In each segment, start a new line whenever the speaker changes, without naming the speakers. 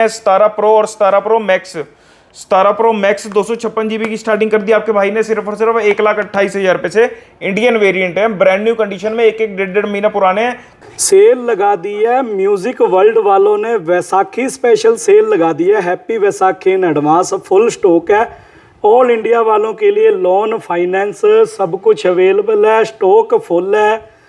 17 pro और 17 pro max 256 GB की starting कर दी आपके भाई ने सिर्फ और सिर्फ 1,28,000 रुपए से। इंडियन वेरिएंट है, ब्रांड न्यू कंडीशन में, एक डेढ़ महीना पुराने हैं।
सेल लगा दी है म्यूजिक वर्ल्ड वालों ने, वैसाखी स्पेशल सेल लगा दी है। Happy Vaisakhi in advance. Full stock है ऑल इंडिया वालों के लिए, लोन फाइनेंस सब कुछ अवेलेबल है, स्टॉक फुल है,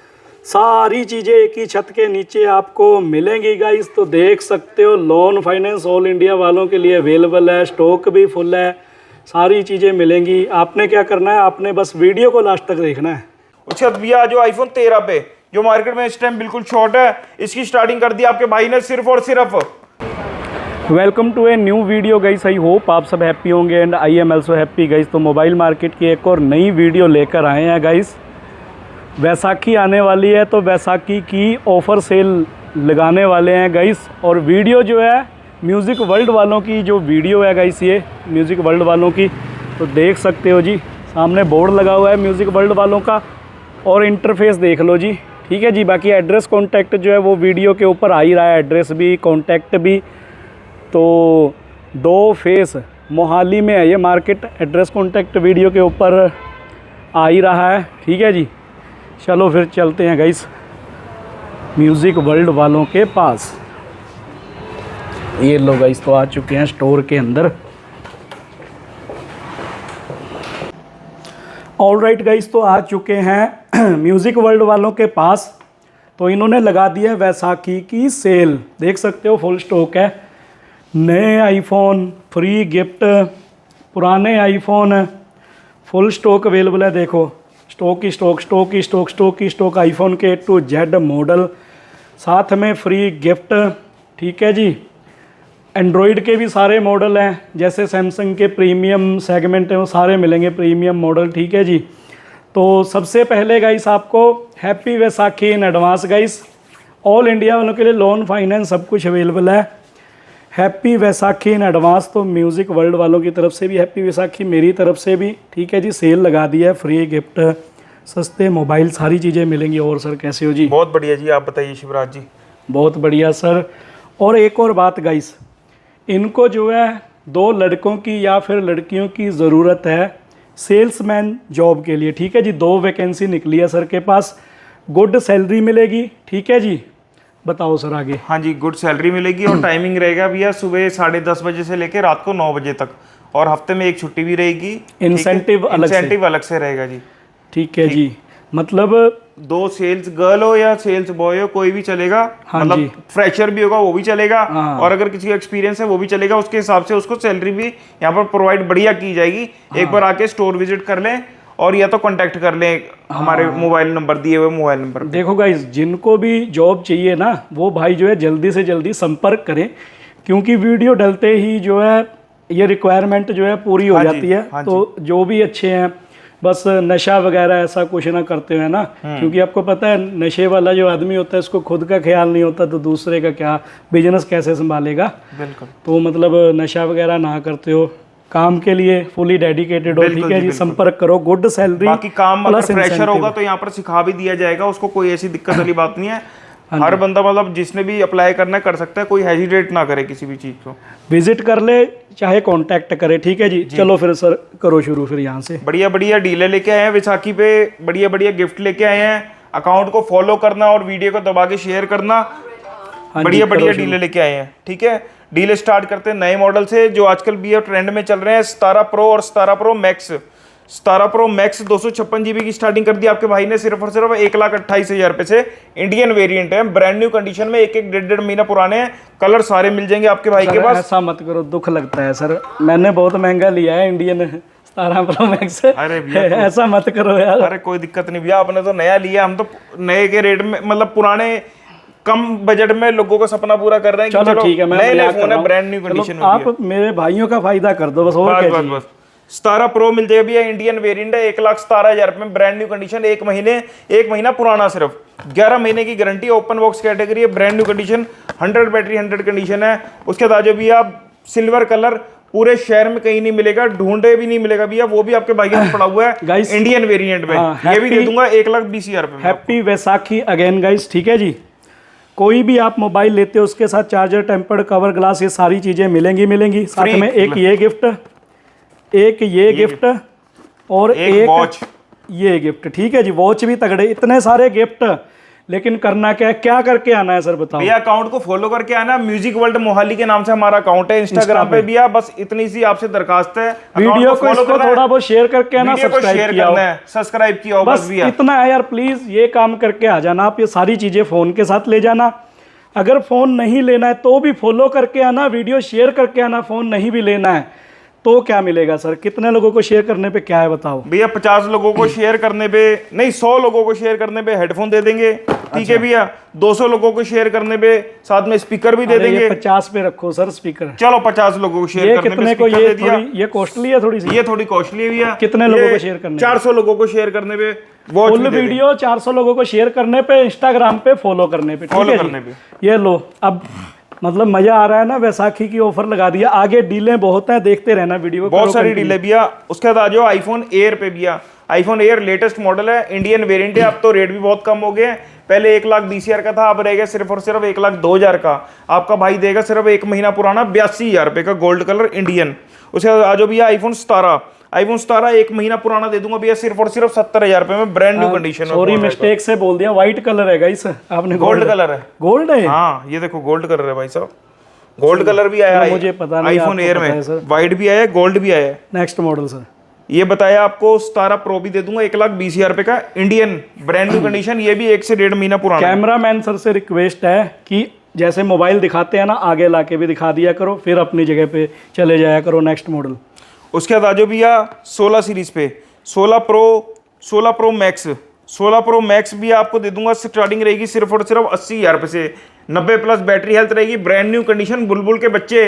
सारी चीज़ें एक ही छत के नीचे आपको मिलेंगी गाइस। तो देख सकते हो लोन फाइनेंस ऑल इंडिया वालों के लिए अवेलेबल है, स्टॉक भी फुल है, सारी चीज़ें मिलेंगी। आपने क्या करना है, आपने बस वीडियो को लास्ट तक देखना है।
उसके बाद भैया जो आईफोन 13 पे जो मार्केट में इस टाइम बिल्कुल शॉर्ट है, इसकी स्टार्टिंग कर दी आपके भाई ने सिर्फ और सिर्फ।
Welcome to a new video guys. I hope आप सब हैप्पी होंगे and I am also happy guys. तो मोबाइल मार्केट की एक और नई वीडियो लेकर आए हैं गाइस। वैसाखी आने वाली है तो वैसाखी की ऑफ़र सेल लगाने वाले हैं गाइस। और वीडियो जो है म्यूज़िक वर्ल्ड वालों की जो वीडियो है गाइस, ये म्यूज़िक वर्ल्ड वालों की, तो देख सकते हो जी, सामने बोर्ड लगा हुआ है म्यूज़िक वर्ल्ड वालों का और इंटरफेस देख लो जी, ठीक है जी। बाकी एड्रेस कॉन्टैक्ट जो है वो वीडियो के ऊपर आ ही रहा है, एड्रेस भी कॉन्टैक्ट भी। तो 2 फेस मोहाली में है ये मार्केट, एड्रेस कॉन्टैक्ट वीडियो के ऊपर आ ही रहा है, ठीक है जी। चलो फिर चलते हैं गाइस म्यूज़िक वर्ल्ड वालों के पास। ये लोग गाइस तो आ चुके हैं स्टोर के अंदर। ऑलराइट गाइस, तो आ चुके हैं म्यूज़िक वर्ल्ड वालों के पास। तो इन्होंने लगा दिया वैसाखी की सेल, देख सकते हो फुल स्टॉक है। नए आईफोन फ्री गिफ्ट, पुराने आईफोन फुल स्टॉक अवेलेबल है। देखो स्टॉक ही स्टॉक आईफोन के A to Z मॉडल, साथ में फ्री गिफ्ट, ठीक है जी। एंड्रॉयड के भी सारे मॉडल हैं, जैसे सैमसंग के प्रीमियम सेगमेंट हैं वो सारे मिलेंगे, प्रीमियम मॉडल, ठीक है जी। तो सबसे पहले गाइस आपको happy Vaisakhi in advance guys. All India वालों के लिए लोन फाइनेंस सब कुछ अवेलेबल है। Happy Vaisakhi in advance. तो म्यूज़िक वर्ल्ड वालों की तरफ से भी हैप्पी वैसाखी, मेरी तरफ से भी, ठीक है जी। सेल लगा दी है, फ्री गिफ्ट, सस्ते मोबाइल, सारी चीज़ें मिलेंगी। और सर कैसे हो जी?
बहुत बढ़िया जी, आप बताइए शिवराज जी।
बहुत बढ़िया सर। और एक और बात गाइस, इनको जो है 2 लड़कों की या फिर लड़कियों की ज़रूरत है सेल्समैन जॉब के लिए, ठीक है जी। 2 वैकेंसी निकली है सर के पास, गुड सैलरी मिलेगी, ठीक है जी। बताओ सर आगे।
हाँ जी, गुड सैलरी मिलेगी और टाइमिंग रहेगा भैया सुबह 10:30 बजे से लेकर रात को 9 बजे तक, और हफ्ते में 1 छुट्टी भी रहेगी।
इंसेंटिव अलग
से रहेगा जी,
ठीक है जी। मतलब
2 सेल्स गर्ल हो या सेल्स बॉय हो कोई भी चलेगा।
हाँ
मतलब
जी।
फ्रेशर भी होगा वो भी चलेगा,
हाँ।
और अगर किसी का एक्सपीरियंस है वो भी चलेगा। उसके हिसाब से उसको सैलरी भी यहाँ पर प्रोवाइड बढ़िया की जाएगी।
हाँ।
एक बार आके स्टोर विजिट कर लें और या तो कांटेक्ट कर लें हमारे मोबाइल नंबर, दिए हुए मोबाइल नंबर।
देखो गाइस, जिनको भी जॉब चाहिए ना वो भाई जो है जल्दी से जल्दी संपर्क करें, क्योंकि वीडियो डलते ही जो है ये रिक्वायरमेंट जो है पूरी हो जाती है। तो जो भी अच्छे हैं, बस नशा वगैरह ऐसा कुछ ना करते हुए ना, क्योंकि आपको पता है नशे वाला जो आदमी होता है उसको खुद का ख्याल नहीं होता तो दूसरे का क्या बिजनेस कैसे संभालेगा।
बिल्कुल।
तो मतलब नशा वगैरह ना करते हो, काम के लिए फुली डेडिकेटेड हो, ठीक है जी। संपर्क करो, गुड सैलरी।
बाकी काम अगर फ्रेशर होगा तो यहाँ पर सिखा भी दिया जाएगा उसको, कोई ऐसी दिक्कत वाली बात नहीं है। हर बंदा मतलब जिसने भी अप्लाई करना कर सकता है, कोई हेजिटेट ना करे किसी भी चीज़ को, विजिट
कर ले चाहे कांटेक्ट करे, ठीक है जी। चलो फिर सर करो शुरू फिर यहाँ से।
बढ़िया बढ़िया डीलें लेके आए हैं विसाखी पे, बढ़िया बढ़िया गिफ्ट लेके आए हैं। अकाउंट को फॉलो करना और वीडियो को दबा के शेयर करना। बढ़िया बढ़िया डीलें लेके आए हैं, ठीक है। डील स्टार्ट करते हैं नए मॉडल से जो आजकल भी ट्रेंड में चल रहे हैं। 17 प्रो और 17 प्रो मैक्स 256 GB की स्टार्टिंग कर दी आपके भाई ने सिर्फ और सिर्फ 1,28,000 रुपए से। इंडियन वेरिएंट है, ब्रांड न्यू कंडीशन में, एक डेढ़ महीना पुराने हैं। कलर सारे मिल जाएंगे आपके भाई के पास।
ऐसा मत करो, दुख लगता है सर, मैंने बहुत महंगा लिया है इंडियन 17 प्रो मैक्स।
अरे भैया
ऐसा मत करो यार।
अरे कोई दिक्कत नहीं भैया, आपने तो नया लिया, हम तो नए के रेट में, मतलब पुराने कम बजट में लोगों का सपना पूरा कर रहे हैं।
चलो ठीक है, मैं
नए फोन है, ब्रांड न्यू कंडीशन में।
आप मेरे भाइयों का फायदा कर दो बस, और क्या चाहिए।
17 प्रो मिल जाएगा भैया, इंडियन वेरिएंट है, 1,17,000 रुपए में, ब्रांड न्यू कंडीशन, 1 महीना पुराना, सिर्फ 11 महीने की गारंटी, ओपन बॉक्स कैटेगरी है, brand new condition, 100 battery 100 condition है। उसके बाद जो भी आप सिल्वर कलर पूरे शहर में कहीं नहीं मिलेगा, ढूंढे भी नहीं मिलेगा भैया, वो भी आपके भाई में पड़ा हुआ है गाइस, इंडियन वेरिएंट में। ये भी दे दूंगा 1,20,000 रुपए में।
हैप्पी वैसाखी अगेन गाइस, ठीक है जी। कोई भी आप मोबाइल लेते हो उसके साथ चार्जर, टेम्पर्ड कवर, ग्लास, ये सारी चीज़ें मिलेंगी। साथ
Free।
में एक ये गिफ्ट, एक ये गिफ्ट और
एक वॉच।
ये गिफ्ट। ठीक है जी, वॉच भी तगड़े, इतने सारे गिफ्ट। लेकिन करना क्या है, क्या करके आना है सर बताओ।
भैया अकाउंट को फॉलो करके आना, म्यूजिक वर्ल्ड मोहाली के नाम से हमारा अकाउंट है इंस्टाग्राम पे भैया। बस इतनी सी आपसे दरखास्त है,
वीडियो को इसको थोड़ा बहुत शेयर करके आना, सब्सक्राइब किया हो,
सब्सक्राइब किया हो
बस
भैया।
इतना है यार, प्लीज ये काम करके आ जाना आप। ये सारी चीजें फोन के साथ ले जाना। अगर फोन नहीं लेना है तो भी फॉलो करके आना, वीडियो शेयर करके आना। फोन नहीं भी लेना है तो क्या मिलेगा सर? कितने लोगों को शेयर करने पे क्या है बताओ
भैया? 50 लोगों को शेयर करने पे नहीं, 100 लोगों को शेयर करने पे हेडफोन दे देंगे। ठीक है भैया। 200 लोगों को शेयर करने पे साथ में स्पीकर भी दे देंगे।
50 पे रखो सर स्पीकर।
चलो 50 लोगों को शेयर करने
कितने
पे
को
स्पीकर दे दिया।
ये कॉस्टली है थोड़ी सी,
ये थोड़ी कॉस्टली है भैया।
कितने लोगों को शेयर करने?
400 लोगों को शेयर करने पे वॉच
फुल वीडियो 400 लोगों को शेयर करने पे, इंस्टाग्राम पे फॉलो करने पे। ठीक है
करने
जी?
पे।
ये लो, अब मतलब मजा आ रहा है ना, वैसाखी की ऑफर लगा दिया। आगे डीलें बहुत हैं, देखते रहना वीडियो को।
बहुत सारी डील है भैया। उसके बाद आ जाओ आईफोन एयर पे भैया। आईफोन एयर लेटेस्ट मॉडल है, इंडियन वेरिएंट है। अब तो रेट भी बहुत कम हो गए हैं। पहले 1,20,000 का था, अब रहेगा सिर्फ और सिर्फ 1,02,000 का। आपका भाई देगा सिर्फ 1 महीना पुराना 82,000 रुपये का, गोल्ड कलर इंडियन। उसके बाद आ जाओ भैया आईफोन 17। आईफोन 17 1 महीना पुराना दे दूंगा भैया सिर्फ और सिर्फ 70,000 रुपये में, ब्रांड न्यू कंडीशन में।
सॉरी मिस्टेक से बोल दिया, व्हाइट कलर है गाइस, आपने
गोल्ड कलर है।
गोल्ड है?
हाँ ये देखो गोल्ड कलर है भाई साहब। गोल्ड कलर भी आया है,
मुझे पता नहीं,
आईफोन एयर में व्हाइट भी आया है, गोल्ड भी आया है।
नेक्स्ट मॉडल सर,
ये बताया आपको 17 प्रो भी दे दूंगा 1,20,000 रुपये का, इंडियन ब्रांड न्यू कंडीशन। ये भी 1 से 1.5 महीना पुराना।
कैमरा मैन सर से रिक्वेस्ट है कि जैसे मोबाइल दिखाते हैं ना, आगे लाके भी दिखा दिया करो, फिर अपनी जगह पे चले जाया करो। Next model.
उसके बाद आ जाओ भैया 16 सीरीज पे, 16 प्रो मैक्स। 16 प्रो मैक्स भी आपको दे दूंगा, स्टार्टिंग रहेगी सिर्फ और सिर्फ 80,000 रुपये से। 90+ बैटरी हेल्थ रहेगी, ब्रांड न्यू कंडीशन, बुलबुल के बच्चे,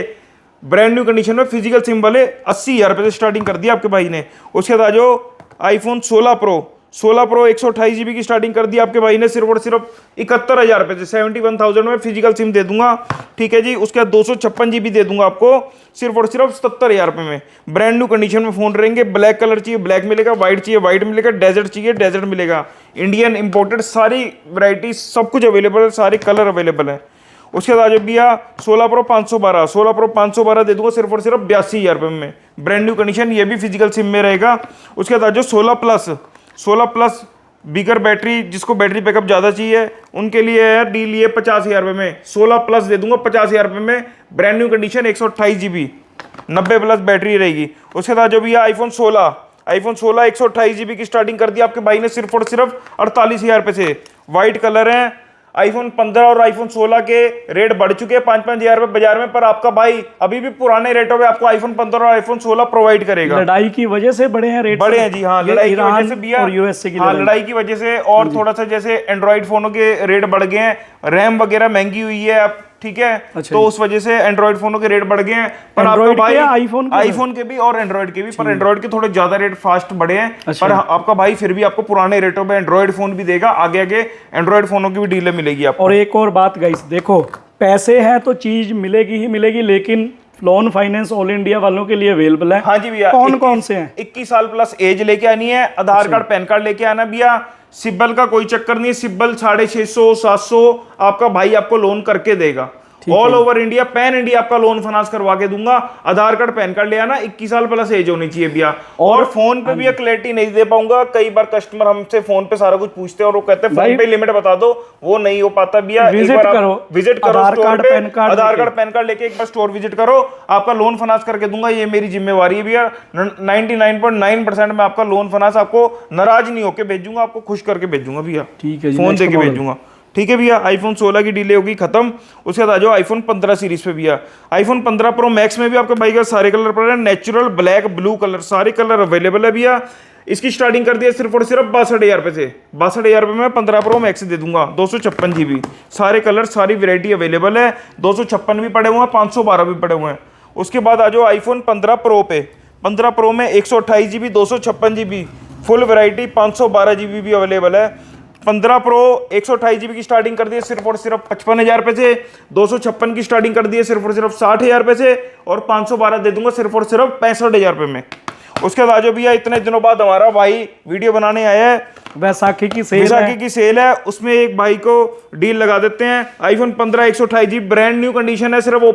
ब्रांड न्यू कंडीशन में फिजिकल सिम वाले 80,000 रुपये से स्टार्टिंग कर दिया आपके भाई ने। उसके बाद आ जाओ आईफोन 16 प्रो 128 GB की स्टार्टिंग कर दी आपके भाई ने सिर्फ और सिर्फ 71,000 रुपये से। 71,000 में फिजिकल सिम दे दूंगा। ठीक है जी। उसके बाद 256 GB दे दूंगा आपको सिर्फ और सिर्फ 77,000 रुपये में। ब्रांड न्यू कंडीशन में फोन रहेंगे। ब्लैक कलर चाहिए ब्लैक मिलेगा, व्हाइट चाहिए व्हाइट मिलेगा, डेजर्ट चाहिए डेजर्ट मिलेगा। इंडियन इंपोर्टेड सारी वैरायटी सब कुछ अवेलेबल है, सारे कलर अवेलेबल है। उसके बाद भैया 16 प्रो 512 दे दूंगा सिर्फ और सिर्फ 82,000 रुपये में, ब्रांड न्यू कंडीशन। ये भी फिजिकल सिम में रहेगा। उसके बाद जो 16 प्लस बिगर बैटरी, जिसको बैटरी बैकअप ज़्यादा चाहिए उनके लिए है डील ये 50,000 रुपये में। 16 प्लस दे दूंगा 50,000 रुपये में, brand new condition, 128 GB, 90+ battery रहेगी। उसके बाद जो भैया आईफोन 16 128 GB की स्टार्टिंग कर दी आपके भाई ने सिर्फ और सिर्फ 48,000 रुपये से। व्हाइट कलर है। आईफोन 15 और आईफोन 16 के रेट बढ़ चुके हैं 5-5 हज़ार रुपये बाजार में, पर आपका भाई अभी भी पुराने रेटों में आपको आईफोन 15 और आईफोन 16 प्रोवाइड करेगा।
लड़ाई की वजह से बढ़े हैं रेट?
बढ़े हैं जी हाँ, लड़ाई की वजह से भी,
और यूएसए की
लड़ाई की वजह से, और थोड़ा सा जैसे एंड्रॉइड फोनों के रेट बढ़ गए हैं, रैम वगैरह महंगी हुई है अब। ठीक है।
अच्छा,
तो उस वजह से एंड्रॉइड फोनों के रेट बढ़ गए हैं। पर आपका भाई आईफोन के भी और एंड्रॉइड के भी, पर एंड्रॉइड के थोड़े ज्यादा रेट फास्ट बढ़े हैं। पर आपका भाई फिर भी आपको पुराने रेटों में एंड्रॉइड फोन भी देगा। आगे आगे एंड्रॉइड फोनों की भी डीलें मिलेगी आपको।
और एक और बात गाइस, देखो पैसे हैं तो चीज मिलेगी ही मिलेगी, लेकिन लोन फाइनेंस ऑल इंडिया वालों के लिए अवेलेबल है।
हाँ जी भैया।
कौन से हैं?
21 साल प्लस एज लेके आनी है, आधार कार्ड पैन कार्ड लेके आना भैया। सिब्बल का कोई चक्कर नहीं है, सिब्बल 650 700 आपका भाई आपको लोन करके देगा। All over India, pan India आपका लोन फाइनेंस करवा के दूंगा। आधार कार्ड पैन कार्ड ले आना, 21 साल प्लस एज होनी चाहिए भैया। और फोन पे भी क्लैरिटी नहीं दे पाऊंगा, कई बार कस्टमर हमसे फोन पे सारा कुछ पूछते हैं और वो कहते हैं फोन पे लिमिट बता दो, वो नहीं हो पाता भैया।
विजिट करो
आधार कार्ड पैन कार्ड लेके एक बार स्टोर विजिट करो, आपका लोन फाइनेंस करके दूंगा। ये मेरी जिम्मेवारी है भैया। 99.9% में आपका लोन फाइनेंस आपको नाराज नहीं होकर भेजूंगा, आपको खुश करके भेजूंगा भैया।
ठीक है,
फोन देके भेजूंगा। ठीक है भैया। आईफोन 16 की डीले होगी खत्म। उसके बाद आ जाओ आईफोन 15 सीरीज पे भैया। आईफोन 15 प्रो मैक्स में भी आपके भाई का सारे कलर पड़ रहे हैं, नेचुरल, ब्लैक, ब्लू कलर, सारे कलर अवेलेबल है भैया। इसकी स्टार्टिंग कर दी है सिर्फ और सिर्फ 62,000 रुपये से। 62,000 रुपये में 15 प्रो मैक्स दे दूंगा, 256 GB, सारे कलर सारी वेरायटी अवेलेबल है। 256 भी पड़े हुए हैं, 512 भी पड़े हुए हैं। उसके बाद आ जाओ आईफोन 15 प्रो पे। 15 प्रो में 128 GB, 256 GB, full variety, 512 GB भी अवेलेबल है। 15 प्रो 128 GB की स्टार्टिंग कर दी है सिर्फ और सिर्फ 55,000 रुपये से। 256 की स्टार्टिंग कर दी है सिर्फ और सिर्फ 60,000 रुपये से, और 512 दे दूंगा सिर्फ और सिर्फ 65,000 रुपये में। उसके बाद जो भैया इतने दिनों बाद हमारा भाई वीडियो बनाने आया है,
वैसाखी की सेल
वैसाखी
है।
की सेल है, उसमें एक भाई को डील लगा देते हैं। IPhone 15 128GB brand new condition है, सिर्फ वो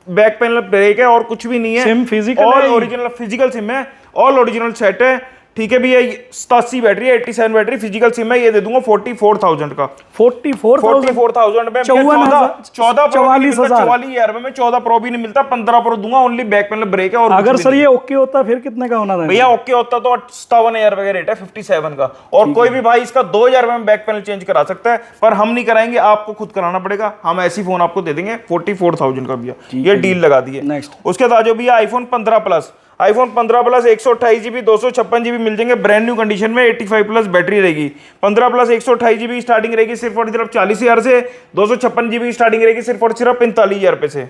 बैक पैनल ब्रेक है और कुछ भी नहीं है।
सिम फिजिकल
ऑल
है ये?
ओरिजिनल फिजिकल सिम है, ऑल ओरिजिनल सेट है। ठीक है भैया, 87 बैटरी है, 87 बैटरी, फिजिकल सिम है। ये दे दूंगा 44,000 का।
44,000
में 44,000 में 14 प्रो भी नहीं मिलता, 15 प्रो दूंगा, ओनली बैक पैनल ब्रेक है और
अगर सर ये ओके होता फिर कितने का होना था
भैया? ओके होता तो 57,000 का रेट है, 57 का। और कोई भी भाई इसका 2,000 में बैक पैनल चेंज करा सकता है, पर हम नहीं कराएंगे, आपको खुद कराना पड़ेगा। हम ऐसी फोन आपको दे देंगे 44,000 का भैया, ये डील लगा दी है।
नेक्स्ट
उसके बाद जो भैया iPhone 15 plus, iPhone 15 plus 128GB 256GB मिल जाएंगे ब्रांड न्यू कंडीशन में, 85 प्लस बैटरी रहेगी। 15 प्लस 128GB स्टार्टिंग रहेगी सिर्फ और सिर्फ 40,000 से, 256GB स्टार्टिंग रहेगी सिर्फ और सिर्फ 45,000 रुपए से।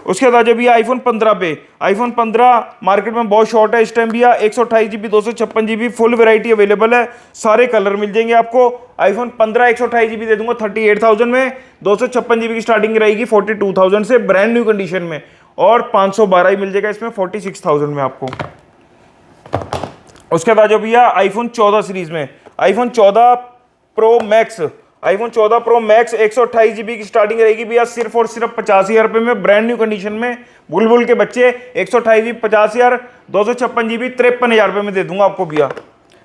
उसके बाद जब ये आईफोन 15 पे, आईफोन 15 मार्केट में बहुत शॉर्ट है इस टाइम भैया, 128GB 256GB full variety available है, सारे कलर मिल जाएंगे आपको। आईफोन 15 128GB दे दूंगा 38,000 में, 256GB की स्टार्टिंग रहेगी 42,000 से ब्रांड न्यू कंडीशन में, और 512 ही मिल जाएगा इसमें 46,000 में आपको। उसके बाद जो भैया आईफोन 14 सीरीज में, iPhone 14 pro max, iPhone 14 pro max 128GB की स्टार्टिंग रहेगी भैया सिर्फ और सिर्फ 50,000 रुपए में, ब्रांड न्यू कंडीशन में। बुलबुल के बच्चे 128GB 50,000, 256GB 53,000 रुपए में दे दूंगा आपको भैया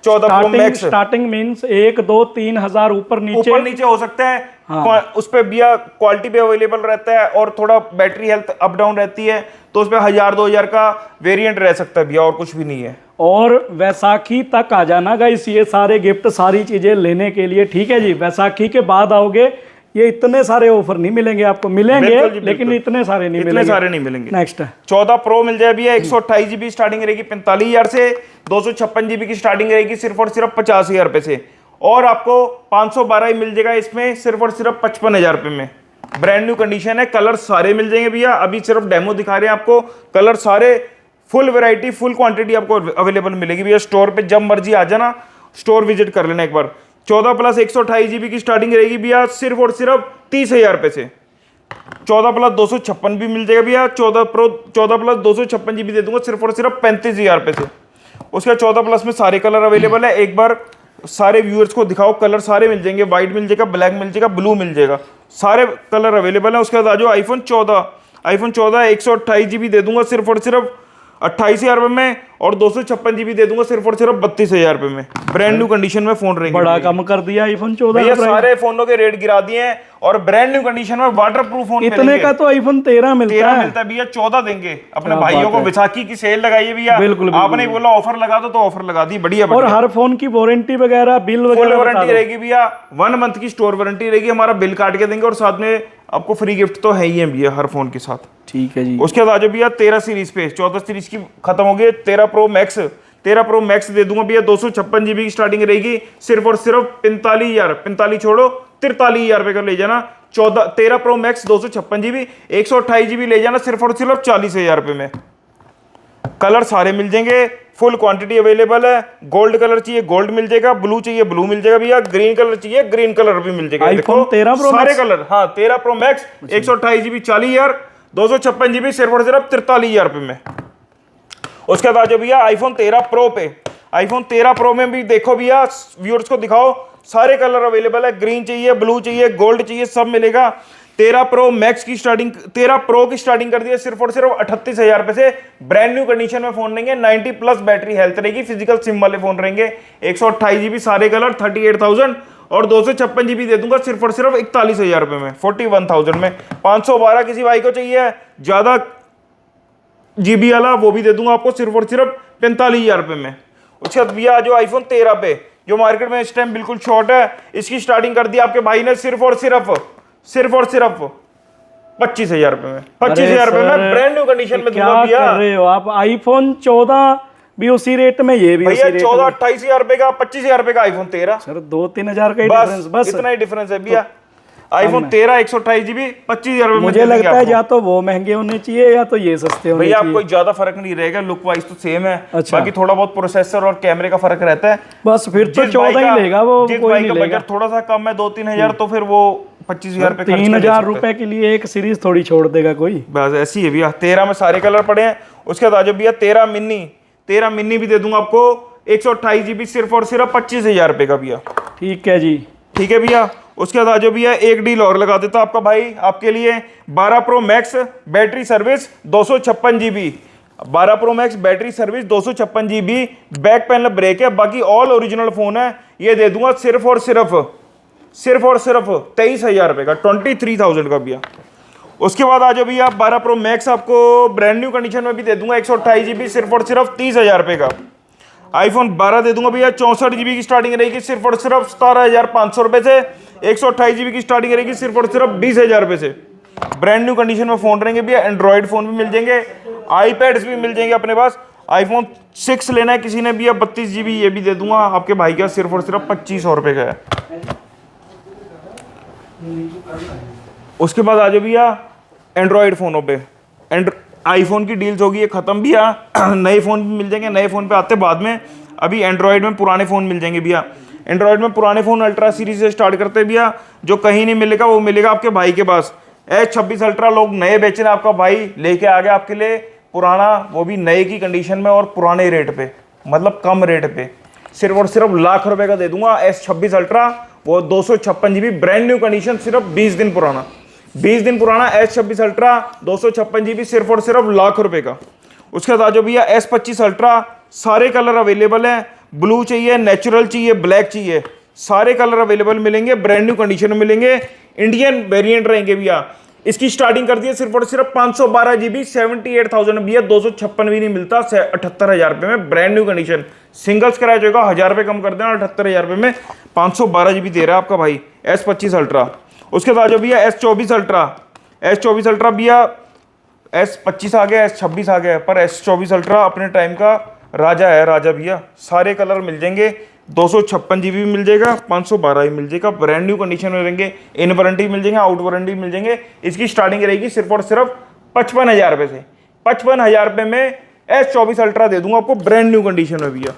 14 प्रो मैक्स।
स्टार्टिंग मींस 1 2 3 हजार ऊपर नीचे
हो सकता है।
हाँ।
उस पे भैया क्वालिटी भी अवेलेबल रहता है और थोड़ा बैटरी हेल्थ अप डाउन रहती है, तो उस पे 1,000-2,000 का वेरिएंट रह सकता है भैया, और कुछ भी नहीं है।
और वैसाखी तक आ जाना गाइस, ये सारे गिफ्ट सारी चीजें लेने के लिए, ठीक है जी। वैसाखी के बाद आओगे, ये इतने सारे ऑफर नहीं मिलेंगे आपको, मिलेंगे लेकिन इतने सारे नहीं मिलेंगे,
सारे नहीं मिलेंगे।
नेक्स्ट है
14 प्रो मिल जाए भैया 128GB स्टार्टिंग रहेगी 45,000 से, 256GB की स्टार्टिंग रहेगी सिर्फ और सिर्फ 50,000 रुपए से, और आपको 512 ही मिल जाएगा इसमें सिर्फ और सिर्फ 55,000 रुपए में। ब्रांड न्यू कंडीशन है, कलर सारे मिल जाएंगे भैया, अभी सिर्फ डेमो दिखा रहे हैं आपको, कलर सारे फुल वैरायटी फुल क्वांटिटी आपको अवेलेबल मिलेगी भैया। स्टोर पे जब मर्जी आ जाना, स्टोर विजिट कर लेना एक बार। 14 प्लस 128GB की स्टार्टिंग रहेगी भैया सिर्फ और सिर्फ 30,000 रुपए से। 14 प्लस 256 भी मिल जाएगा भैया, 14 प्लस 256GB दे दूंगा सिर्फ और सिर्फ 35,000 रुपए से। उसका 14 प्लस में सारे कलर अवेलेबल है, एक बार सारे व्यूअर्स को दिखाओ, कलर सारे मिल जाएंगे, व्हाइट मिल जाएगा, ब्लैक मिल जाएगा, ब्लू मिल जाएगा, सारे कलर अवेलेबल है। उसके बाद आ जाओ आईफोन 14 128GB दे दूंगा सिर्फ और सिर्फ 28,000 रुपए में, और 256GB दे दूंगा सिर्फ और सिर्फ 32,000 रुपए में। ब्रांड न्यू कंडीशन में फोन रहेंगे,
बड़ा कम कर दिया आईफोन 14
भैया, सारे फोनों के रेट गिरा दिए हैं, और ब्रांड न्यू कंडीशन में वाटर प्रूफ फोन
इतने का तो आईफोन 13 मिलता है
भैया, 14 देंगे अपने भाइयों को। वैसाखी की सेल लगाइए भैया,
बिल्कुल
आपने बोला ऑफर लगा दो तो ऑफर लगा दी, बढ़िया।
और हर फोन की वारंटी वगैरह बिल वगैरह
वारंटी रहेगी भैया, 1 मंथ की स्टोर वारंटी रहेगी, हमारा बिल काट के देंगे, और साथ में आपको फ्री गिफ्ट तो है ही है भैया हर फोन के साथ।
ठीक है जी। उसके
बाद आ जाओ भैया 13 सीरीज पे, 14 सीरीज की खत्म हो गई, 13 प्रो मैक्स दे दूंगा भैया 256GB की स्टार्टिंग रहेगी सिर्फ और सिर्फ 45,000, 45 छोड़ो 43,000 रुपए का ले जाना। 13 प्रो मैक्स 256GB 128GB ले जाना सिर्फ और सिर्फ 40,000 रुपए में। कलर सारे मिल जाएंगे, फुल क्वांटिटी अवेलेबल है। गोल्ड कलर चाहिए गोल्ड मिल जाएगा, ब्लू चाहिए ब्लू मिल जाएगा भैया, ग्रीन कलर चाहिए ग्रीन कलर भी मिल जाएगा।
आईफोन 13 प्रो
सारे कलर, हाँ 13 प्रो मैक्स 128GB 40,000, 256GB सिर्फ और सिर्फ 43,000 रुपए में। उसके बाद जो भैया आईफोन 13 प्रो पे, आईफोन 13 प्रो में भी देखो भैया, व्यूअर्स को दिखाओ, सारे कलर अवेलेबल है, ग्रीन चाहिए ब्लू चाहिए गोल्ड चाहिए सब मिलेगा। 13 प्रो मैक्स की स्टार्टिंग, 13 प्रो की स्टार्टिंग कर दी है सिर्फ और सिर्फ 38,000 रुपए से। ब्रांड न्यू कंडीशन में फोन लेंगे, 90 प्लस बैटरी हेल्थ रहेगी, फिजिकल सिम वाले फोन रहेंगे, 128GB सारे कलर 38,000, और 256GB दे दूंगा सिर्फ और सिर्फ 41,000 रुपए में, 41,000 में। 512 किसी भाई को चाहिए ज्यादा GB वाला, वो भी दे दूंगा आपको सिर्फ और सिर्फ 45,000 रुपए में। उसके बाद भैया जो आईफोन 13 पे, जो मार्केट में इस टाइम बिल्कुल शॉर्ट है, इसकी स्टार्टिंग कर दी आपके भाई ने सिर्फ और सिर्फ 25,000 रुपए में, 25,000 रुपए में ब्रांड न्यू कंडीशन में दूंगा भैया।
क्या कर रहे हो आप? आईफोन 14 भी उसी रेट में, ये भी
भैया 14 28,000 रुपए का, 25,000 रुपए का आईफोन 13।
सर 2-3 हजार का डिफरेंस, बस
इतना ही डिफरेंस है भैया। आईफोन 13 128GB 25,000 रुपए में
मुझे लगता है या तो वो महंगे होने चाहिए या तो ये सस्ते होने
भैया।
चाहिए।
आपको ज्यादा फर्क नहीं रहेगा, लुक वाइज तो सेम है,
अच्छा।
बाकी थोड़ा बहुत प्रोसेसर और कैमरे का फर्क रहता है।
बस फिर तो 14 ही लेगा वो, कोई नहीं लेगा।
बजट थोड़ा सा कम है 2-3 हजार, तो फिर वो 25,000 रुपए
3,000 रुपए के लिए एक सीरीज थोड़ी छोड़ देगा कोई,
बस ऐसी है भैया। 13 में सारे कलर पड़े हैं। उसके बाद आ जाओ भैया 13 मिनी भी दे दूंगा आपको 128 GB सिर्फ और सिर्फ 25,000 रुपये का भैया।
ठीक है जी।
ठीक है भैया। उसके बाद आ जाओ भैया, एक डील और लगा देता आपका भाई आपके लिए, 12 Pro Max battery service 256 GB, 12 Pro Max battery service 256 GB, back panel break है, बाकी ऑल ओरिजिनल फोन है। ये दे दूंगा सिर्फ और सिर्फ 23,000 रुपये का, 23,000 का भैया। उसके बाद आ जाओ भैया, 12 Pro Max आपको ब्रांड न्यू कंडीशन में भी दे दूंगा 128 GB सिर्फ और सिर्फ 30,000 रुपये का। iPhone 12 दे दूंगा भैया, 64 GB की स्टार्टिंग रहेगी सिर्फ और सिर्फ 17,500 रुपये से, 128 GB की स्टार्टिंग रहेगी सिर्फ और सिर्फ 20,000 रुपये से। ब्रांड न्यू कंडीशन में फोन रहेंगे भैया, एंड्रॉइड फोन भी मिल जाएंगे, आईपैड्स भी मिल जाएंगे अपने पास। iPhone 6 लेना है किसी ने भैया 32 GB, ये भी दे दूंगा आपके भाई का, सिर्फ और सिर्फ 2,500 रुपये का है। उसके बाद आ जाओ भैया एंड्रॉइड फोनों पे, आईफोन की डील्स होगी ये खत्म भैया, नए फोन भी मिल जाएंगे, नए फोन पे आते बाद में। अभी एंड्रॉइड में पुराने फोन मिल जाएंगे भैया। एंड्रॉइड में पुराने फोन अल्ट्रा सीरीज से स्टार्ट करते हैं भैया, जो कहीं नहीं मिलेगा वो मिलेगा आपके भाई के पास। S26 अल्ट्रा लोग नए बेच रहे हैं, आपका भाई लेके आ गया आपके लिए पुराना, वो भी नए की कंडीशन में और पुराने रेट पे, मतलब कम रेट पे, सिर्फ और सिर्फ लाख रुपए का दे दूंगा। S26 अल्ट्रा वो 256 GB ब्रांड न्यू कंडीशन, सिर्फ 20 दिन पुराना, 20 दिन पुराना S26 अल्ट्रा 256 GB सिर्फ और सिर्फ लाख रुपए का। उसके बाद आ जाओ भैया S25 अल्ट्रा, सारे कलर अवेलेबल हैं, ब्लू चाहिए, नेचुरल चाहिए, ब्लैक चाहिए, सारे कलर अवेलेबल मिलेंगे, ब्रांड न्यू कंडीशन में मिलेंगे, इंडियन वेरिएंट रहेंगे भैया। इसकी स्टार्टिंग कर दी है सिर्फ और सिर्फ 512 GB 78,000 भैया, 256 भी नहीं मिलता 78,000 रुपये में brand new condition. Single scratch होगा, 1,000 रुपये कम कर देना, 78,000 रुपये में 512 GB दे रहा है आपका भाई S25 अल्ट्रा। उसके बाद आ जाओ भैया S24 अल्ट्रा, S24 अल्ट्रा भैया, S25 आ गया, S26 आ गया, पर S24 अल्ट्रा अपने टाइम का राजा है, राजा भैया। सारे कलर मिल जाएंगे, 256 GB भी मिल जाएगा, 512 भी मिल जाएगा, ब्रांड न्यू कंडीशन में रहेंगे, इन वारंटी मिल जाएंगे, आउट वारंटी मिल जाएंगे। इसकी स्टार्टिंग रहेगी सिर्फ और सिर्फ 55,000 रुपये से, 55,000 रुपये में S24 अल्ट्रा दे दूंगा आपको ब्रांड न्यू कंडीशन में भैया।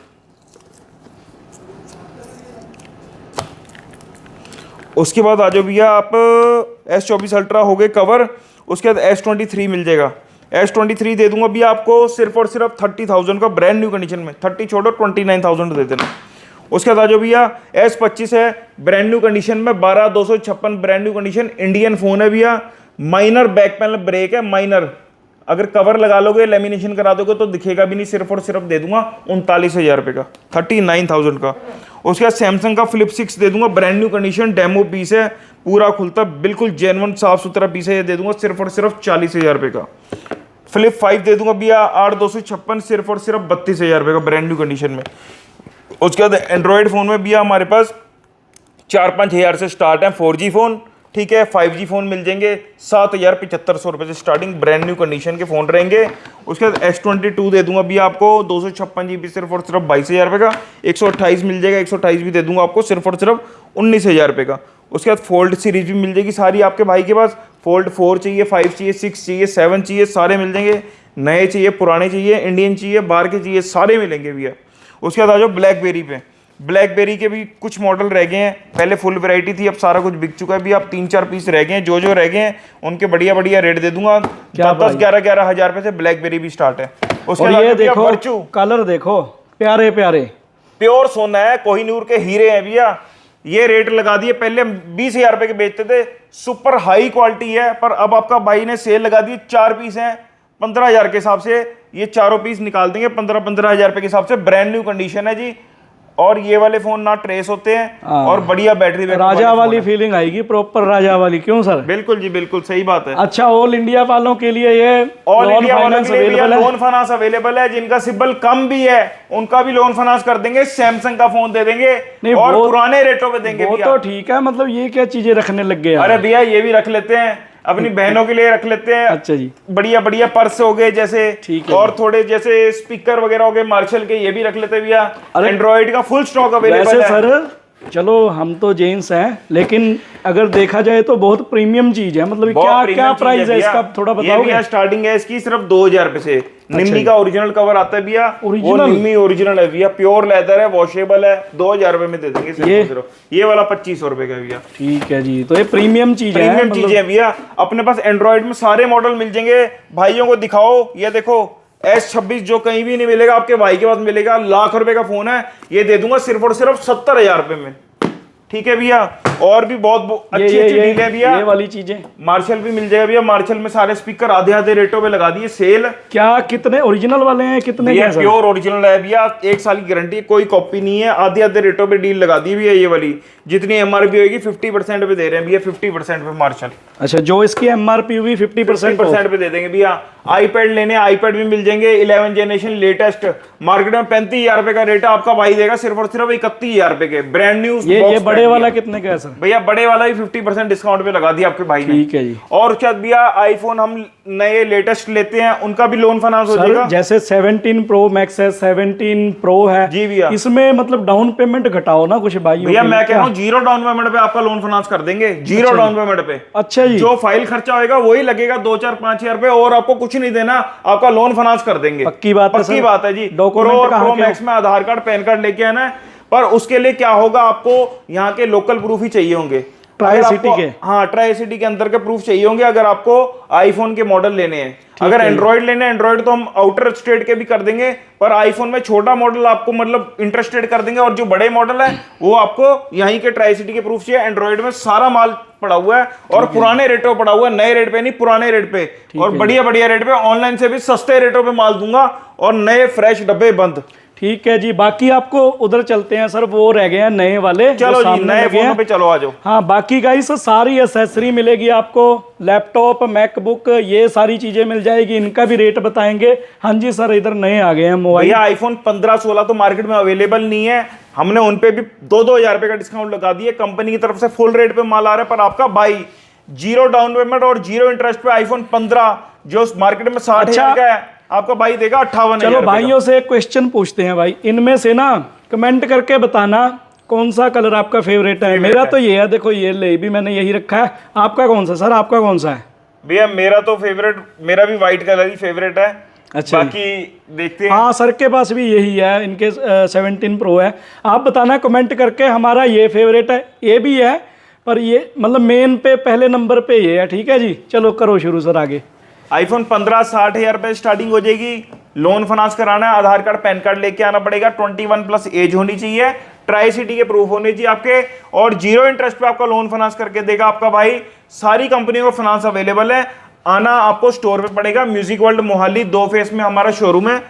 उसके बाद आ जाओ भैया आप, S24 अल्ट्रा हो गए कवर। उसके बाद S23 मिल जाएगा, S23 दे दूंगा भैया आपको सिर्फ और सिर्फ 30,000 का ब्रांड न्यू कंडीशन में, 30 छोड़ो 29,000 दे देना। उसके बाद आ जाओ भैया S25 है ब्रांड न्यू कंडीशन में, 12,256 brand new condition, Indian phone है भैया, माइनर बैक पैनल ब्रेक है, माइनर, अगर कवर लगा लोगे लेमिनेशन करा दोगे तो दिखेगा भी नहीं, सिर्फ और सिर्फ दे दूंगा 39,000 रुपये का, 39,000 का। उसके बाद सैमसंग का फ्लिप 6 दे दूंगा brand new condition, demo piece है, पूरा खुलता बिल्कुल जेन्युइन साफ सुथरा पीस है, ये दे दूंगा सिर्फ और सिर्फ 40,000 रुपये का। फ्लिप 5 दे दूंगा भैया 8,256 सिर्फ और सिर्फ 32,000 रुपये का ब्रांड न्यू कंडीशन में। उसके बाद एंड्रॉयड फ़ोन में भैया हमारे पास 4-5 हज़ार से स्टार्ट है 4G फ़ोन, ठीक है। 5G फ़ोन मिल जाएंगे 7,7500 रुपये से स्टार्टिंग ब्रांड न्यू कंडीशन के फ़ोन रहेंगे। उसके बाद S22 दे दूंगा भैया आपको 256 GB सिर्फ और सिर्फ 22,000 रुपये का, 128 मिल जाएगा, 128 भी दे दूंगा आपको सिर्फ और सिर्फ 19,000 रुपये का। उसके बाद फोल्ड सीरीज भी मिल जाएगी सारी आपके भाई के पास, फोल्ड 4 चाहिए, 5 चाहिए, 6 चाहिए, 7 चाहिए, सारे मिल जाएंगे, नए चाहिए, पुराने चाहिए, इंडियन चाहिए, बाहर के चाहिए, सारे मिलेंगे भैया। उसके बाद आ जाओ ब्लैकबेरी पे, ब्लैकबेरी के भी कुछ मॉडल रह गए हैं, पहले फुल वैरायटी थी, अब सारा कुछ बिक चुका है भी, अब 3-4 पीस रह गए हैं, जो रह गए हैं उनके बढ़िया बढ़िया रेट दे दूंगा, 10-11 हज़ार रुपये से ब्लैकबेरी भी स्टार्ट है। उसके बाद
ये देखो कलर देखो, प्यारे प्यारे
प्योर सोना है, कोहिनूर के हीरे हैं भैया, ये रेट लगा दिए, पहले 20,000 रुपये के बेचते थे, सुपर हाई क्वालिटी है, पर अब आपका भाई ने सेल लगा दी, 4 पीस हैं 15,000 के हिसाब से, ये चारों पीस निकाल देंगे 15-15 हज़ार रुपये के हिसाब से, ब्रांड न्यू कंडीशन है जी। और ये वाले फोन ना ट्रेस होते हैं और बढ़िया बैटरी बैकअप,
राजा वाली फीलिंग आएगी, प्रॉपर राजा वाली, क्यों सर?
बिल्कुल जी बिल्कुल सही बात है।
अच्छा, ऑल इंडिया वालों के लिए ये
ऑल इंडिया वालों के लिए लोन फाइनेंस अवेलेबल है, जिनका सिबिल कम भी है उनका भी लोन फाइनेंस कर देंगे, सैमसंग का फोन दे देंगे और पुराने रेटों पे देंगे।
वो तो ठीक है, मतलब ये क्या चीजें रखने लग गए?
अरे भैया ये भी रख लेते हैं, अपनी बहनों के लिए रख लेते हैं।
अच्छा जी,
बढ़िया बढ़िया पर्स हो गए जैसे,
ठीक है,
और थोड़े जैसे स्पीकर वगैरह हो गए मार्शल के, ये भी रख लेते हैं भैया। एंड्रॉइड का फुल स्टॉक अवेलेबल है।
सर चलो हम तो जेंट्स हैं, लेकिन अगर देखा जाए तो बहुत प्रीमियम चीज है, मतलब क्या प्राइस है इसका, थोड़ा बताओगे?
भैया स्टार्टिंग है इसकी सिर्फ 2,000 रुपए से। निम्मी का ओरिजिनल कवर आता है भैया, वो निम्मी ओरिजिनल है भैया, प्योर लेदर है, वॉशेबल है, 2,000 रुपए में दे देंगे सिर्फ। ये वाला 2,500 रुपए का भैया।
ठीक है जी, तो ये प्रीमियम चीज है,
प्रीमियम चीज है भैया। अपने पास एंड्रॉइड में सारे मॉडल मिल जाएंगे, भाइयों को दिखाओ, ये देखो S26 जो कहीं भी नहीं मिलेगा, आपके भाई के पास मिलेगा। लाख रुपए का फोन है, ये दे दूंगा सिर्फ और सिर्फ 70,000 रुपए में। ठीक है भैया, और भी बहुत अच्छी अच्छी डील है भैया।
ये वाली चीजें
मार्शल भी मिल जाएगा भैया। मार्शल में सारे स्पीकर आधे आधे रेटों पे लगा दिए सेल।
क्या कितने ओरिजिनल वाले हैं, कितने
भैया
के हैं
प्योर ओरिजिनल है भैया, 1 साल की गारंटी, कोई कॉपी नहीं है। आधे आधे रेटों पे डील लगा दी भैया। ये वाली जितनी एमआरपी होगी 50% पे दे रहे हैं भैया, 50% पे मार्शल।
अच्छा, जो इसकी एमआरपी हुई 50%
पे दे देंगे भैया। आईपैड लेने, आईपैड भी मिल जाएंगे 11 जनरेशन लेटेस्ट। मार्केट में 35,000 रुपए का रेट है, आपका भाई देगा सिर्फ और सिर्फ 31,000 रुपए के ब्रांड न्यू।
ये बड़े वाला कितने का है सर?
भैया बड़े वाला भी 50% डिस्काउंट पे लगा दिया आपके भाई ने।
ठीक है जी।
और क्या भैया, आईफोन हम नए लेटेस्ट लेते हैं, उनका भी लोन फाइनेंस हो जाएगा।
जैसे 17 प्रो मैक्स है, 17 प्रो है
जी भैया,
इसमें मतलब डाउन पेमेंट घटाओ ना कुछ भाई।
भैया मैं कह रहा हूँ 0 डाउन पेमेंट पे आपका लोन फाइनेंस कर देंगे। 0 डाउन पेमेंट पे।
अच्छा जी।
जो फाइल खर्चा होगा वही लगेगा 2-4-5,000 रुपए, और आपको कुछ नहीं देना, आपका लोन फाइनेंस कर देंगे।
पक्की बात है,
पक्की बात है जी।
डॉक्यूमेंट
प्रो मैक्स में आधार कार्ड पैन कार्ड लेके आना है, पर उसके लिए क्या होगा, आपको यहाँ के लोकल प्रूफ ही चाहिए होंगे।
ट्राई सिटी के,
हाँ ट्राई सिटी के अंदर के प्रूफ चाहिए होंगे अगर आपको आईफोन के मॉडल लेने हैं। अगर एंड्रॉइड लेने हैं, एंड्रॉइड तो हम आउटर स्टेट के भी कर देंगे, पर आईफोन में छोटा मॉडल आपको मतलब इंटरेस्टेड कर देंगे, और जो बड़े मॉडल है वो आपको यहीं के ट्राई सिटी के प्रूफ चाहिए। एंड्रॉइड में सारा माल पड़ा हुआ है, और पुराने रेटों पड़ा हुआ है, नए रेट पे नहीं, पुराने रेट पे, और बढ़िया बढ़िया रेट पे। ऑनलाइन से भी सस्ते रेटों पे माल दूंगा, और नए फ्रेश डब्बे बंद।
ठीक है जी। बाकी आपको उधर चलते हैं सर, वो रह गए हैं नए वाले।
चलो जी, नए फोनों पे चलो, आ जाओ।
हाँ, बाकी गाइस सारी एसेसरी मिलेगी आपको, लैपटॉप, मैकबुक, ये सारी चीजें मिल जाएगी। इनका भी रेट बताएंगे। हाँ जी सर, इधर नए आ गए हैं मोबाइल।
भैया आईफोन 15-16 तो मार्केट में अवेलेबल नहीं है, हमने उन पे भी 2-2 हजार रुपए का डिस्काउंट लगा दिए। कंपनी की तरफ से फुल रेट पे माल आ रहा है, पर आपका भाई 0 डाउन पेमेंट और 0 इंटरेस्ट पे आईफोन 15 जो मार्केट में 60,000 का है, आपका भाई देगा 58,000।
चलो भाइयों से एक क्वेश्चन पूछते हैं भाई, इनमें से ना कमेंट करके बताना कौन सा कलर आपका फेवरेट है। मेरा तो ये है, देखो ये ले भी मैंने यही रखा है। आपका कौन सा सर, आपका कौन सा है?
भैया मेरा तो फेवरेट, मेरा भी व्हाइट कलर ही फेवरेट है।
अच्छा,
बाकी देखते हैं।
हाँ, सर के पास भी यही है, इनके 17 प्रो है। आप बताना कमेंट करके, हमारा ये फेवरेट है, ये भी है, पर ये मतलब मेन पे पहले नंबर पे ये है। ठीक है जी, चलो करो शुरू सर आगे।
आईफोन 15 60,000 रुपए स्टार्टिंग हो जाएगी। लोन फाइनेंस कराना है, आधार कार्ड पैन कार्ड लेके आना पड़ेगा, 21+ एज होनी चाहिए, ट्राई सिटी के प्रूफ होने चाहिए आपके, और 0 इंटरेस्ट पे आपका लोन फाइनेंस करके देगा आपका भाई। सारी कंपनियों का फाइनेंस अवेलेबल है। आना आपको स्टोर पे पड़ेगा, म्यूजिक वर्ल्ड मोहाली 2 फेस में हमारा शोरूम है।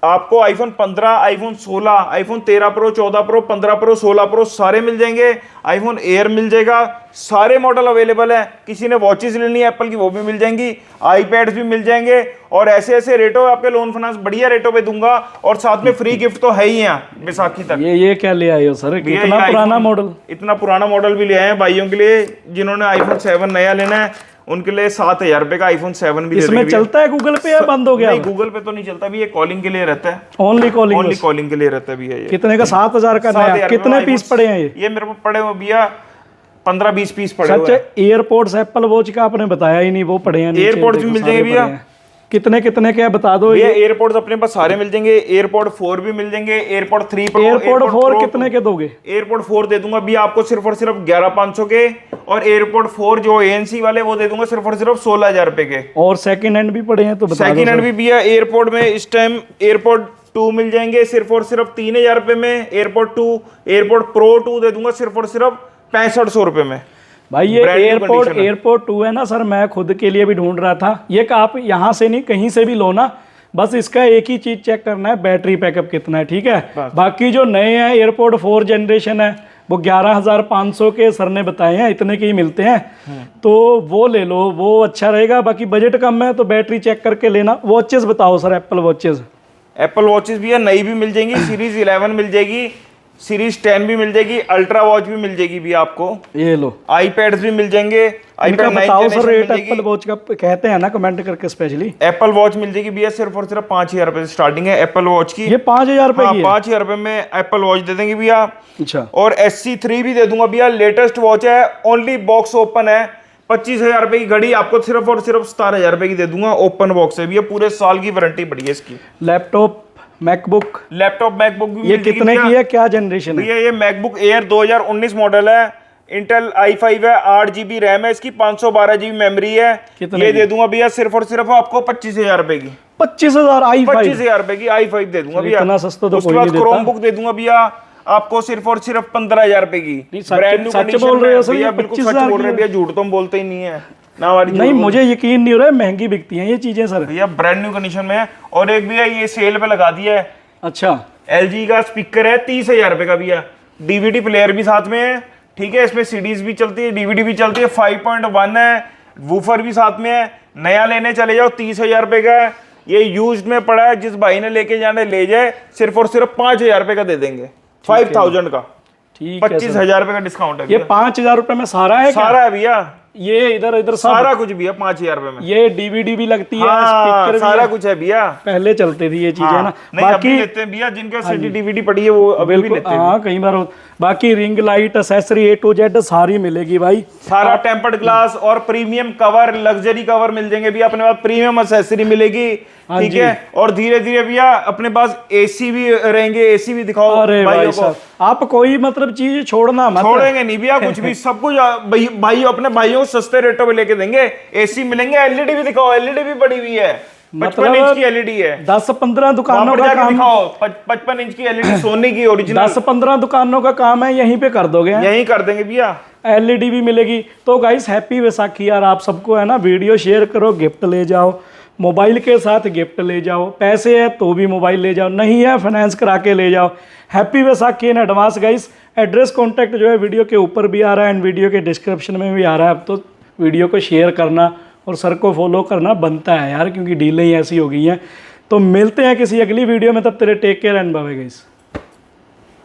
आपको iPhone 15, iPhone 16, iPhone 13 pro, 14 pro, 15 pro, 16 pro सारे मिल जाएंगे। आईफोन एयर मिल जाएगा, सारे मॉडल अवेलेबल है। किसी ने वॉचेस लेनी है एप्पल की, वो भी मिल जाएंगी, आईपैड्स भी मिल जाएंगे, और ऐसे ऐसे रेटों आपके लोन फाइनेंस बढ़िया रेटों पे दूंगा, और साथ में फ्री गिफ्ट तो है ही यहाँ बैसाखी तक।
ये क्या ले आए हो सर, इतना पुराना मॉडल?
इतना पुराना मॉडल भी ले आए हैं भाइयों के लिए, जिन्होंने आईफोन 7 नया लेना है उनके लिए 7,000 रुपए का आईफोन 7 भी
इसमें चलता है गूगल पे या बंद हो गया?
नहीं, गूगल पे तो नहीं चलता भी, ये कॉलिंग के लिए रहता है।
ओनली
कॉलिंग के लिए रहता है भैया। ये
कितने का? 7,000 का नया। कितने पीस पड़े हैं
ये मेरे को पड़े हुए भैया 15-20 पीस पड़े हुए।
सच, एयरपोर्ट्स एप्पल वॉच का आपने बताया ही नहीं, वो पड़े हैं।
एयरपोर्ट्स भी मिल जाएंगे भैया।
कितने कितने के बता दो।
ये एयरपोर्ट्स अपने पास सारे मिल जाएंगे। एयरपोर्ट 4 भी मिल जाएंगे, एयरपोर्ट 3 प्रो।
एयरपोर्ट 4 कितने के दोगे?
एयरपोर्ट 4 दे दूंगा भी आपको सिर्फ और सिर्फ 11,500 के, और एयरपोर्ट 4 जो ANC वाले वो दे दूंगा सिर्फ और सिर्फ 16,000 रुपए के।
और सेकंड हैंड भी पड़े हैं तो बता दो।
सेकंड हैंड भी भैया एयरपोर्ट में इस टाइम एयरपोर्ट 2 मिल जाएंगे सिर्फ और सिर्फ 3,000 रुपए में। एयरपोर्ट 2, एयरपोर्ट प्रो 2 दे दूंगा सिर्फ और सिर्फ 6500 रुपए में।
भाई ये एयरपोर्ट 2 है ना सर, मैं खुद के लिए भी ढूंढ रहा था। ये आप यहाँ से नहीं कहीं से भी लो ना, बस इसका एक ही चीज चेक करना है, बैटरी बैकअप कितना है। ठीक है, बाकी जो नए हैं एयरपोर्ट 4 जनरेशन है वो 11,500 के सर ने बताए हैं, इतने के ही मिलते हैं, तो वो ले लो, वो अच्छा रहेगा। बाकी बजट कम है तो बैटरी चेक करके लेना। वॉचेस बताओ sir, Apple watches.
Apple watches भी है, नई भी मिल जाएंगी, सीरीज 11 मिल जाएगी, सीरीज 10 भी मिल जाएगी, अल्ट्रा वॉच भी मिल जाएगी भी आपको।
ये लो,
आईपैड्स भी मिल जाएंगे।
इनका बताओ सर रेट एप्पल वॉच का, कहते हैं ना कमेंट करके स्पेशली।
एप्पल वॉच मिल जाएगी भैया सिर्फ और सिर्फ 5,000 रुपए से स्टार्टिंग है एप्पल वॉच की।
ये 5,000 रुपए की है?
5,000 रुपए में एप्पल वॉच दे देंगे भैया।
अच्छा,
और SC3 भी दे दूंगा भैया, लेटेस्ट वॉच है, ओनली बॉक्स ओपन है। 25,000 रुपए की घड़ी आपको सिर्फ और सिर्फ 17,000 रुपए की दे दूंगा, ओपन बॉक्स है भैया, पूरे साल की वारंटी बढ़ी है इसकी।
लैपटॉप मैकबुक
भी
ये कितने की है, क्या जनरेशन है?
ये मैकबुक एयर 2019 मॉडल है, इंटेल i5 है, 8 GB रैम है इसकी, 512 GB मेमोरी है।
कितने
ये
की?
दे दूंगा भैया सिर्फ और सिर्फ आपको 25,000 रुपए की।
25,000 i5?
25,000 रुपए की i5 दे दूंगा भैया।
इतना सस्ता तो
उसके
कोई
बाद
नहीं देता।
क्रोम बुक दे दूंगा भैया आपको सिर्फ और सिर्फ 15,000 रुपए की। ब्रांड न्यू
सच बोल रहे हो सर?
भैया, बिल्कुल सच
25,000
बोल रहे हैं भैया, झूठ तो हम बोलते ही नहीं है ना हमारी।
नहीं, मुझे यकीन नहीं हो रहा है, महंगी बिकती हैं ये चीजें सर।
भैया ब्रांड न्यू कंडीशन में है। और एक भैया ये सेल पे लगा दिया है,
अच्छा,
LG का स्पीकर है 30,000 रुपए का भैया। DVD प्लेयर भी साथ में है, ठीक है, इसमें CDs भी चलती है, DVD भी चलती है, 5.1 है, वूफर भी साथ में है। नया लेने चले जाओ 30,000 रुपए का है। ये यूज्ड में पड़ा है, जिस भाई ने लेके जाने ले जाए, सिर्फ और सिर्फ 5,000 रुपए का दे देंगे, 5,000 का।
ठीक है सर।
25,000 रुपए का डिस्काउंट है
ये
भैया।
5,000 रुपए में सारा है क्या?
सारा है भैया,
ये इधर इधर सब?
सारा कुछ भैया 5,000 रुपए में।
ये DVD भी लगती है,
हाँ,
स्पीकर भी
सारा
है।
कुछ है भैया।
पहले चलती थी ये चीजें
हाँ,
ना।
नहीं अभी
बाकी
लेते हैं भैया, जिनका CD DVD पड़ी है वो अभी भी
बिल्कुल,
लेते हैं।
हाँ कई बार बाकी ring light accessory A to Z सारी मिलेगी भाई।
सारा टेम्पर्ड ग्लास और प्रीमियम कवर, लग्जरी कवर मिल जाएंगे भैया अपने पास, प्रीमियम एक्सेसरी मिलेगी, ठीक है। और धीरे धीरे भैया अपने पास AC भी रहेंगे, AC भी दिखाओ
अरे भाई
भाइयों को।
साहब, आप कोई मतलब चीज छोड़ना मत।
छोड़ेंगे नहीं भैया कुछ भी, सब कुछ भाई अपने भाइयों को सस्ते रेटों में लेके देंगे। AC मिलेंगे, LED भी दिखाओ, LED भी पड़ी हुई है, 55 इंच की LED है।
10-15 दुकानों
वहां पर
का
जाके
काम,
दिखाओ, 55 इंच की LED सोनी की ओरिजिनल,
10-15 दुकानों का काम है, यहीं पे कर दोगे।
यही कर देंगे भैया।
LED भी मिलेगी। तो गाइस हैप्पी वैसाखी यार आप सबको, है ना। वीडियो शेयर करो, गिफ्ट ले जाओ, मोबाइल के साथ गिफ्ट ले जाओ, पैसे है तो भी मोबाइल ले जाओ, नहीं है फाइनेंस करा के ले जाओ। Happy Vaisakhi in advance guys. Address contact जो है वीडियो के ऊपर भी आ रहा है एंड वीडियो के डिस्क्रिप्शन में भी आ रहा है। अब तो वीडियो को शेयर करना और सर को फॉलो करना बनता है यार, क्योंकि डीलें ही ऐसी हो गई हैं। तो मिलते हैं किसी अगली वीडियो में, तब तेरे take care and bye bye guys.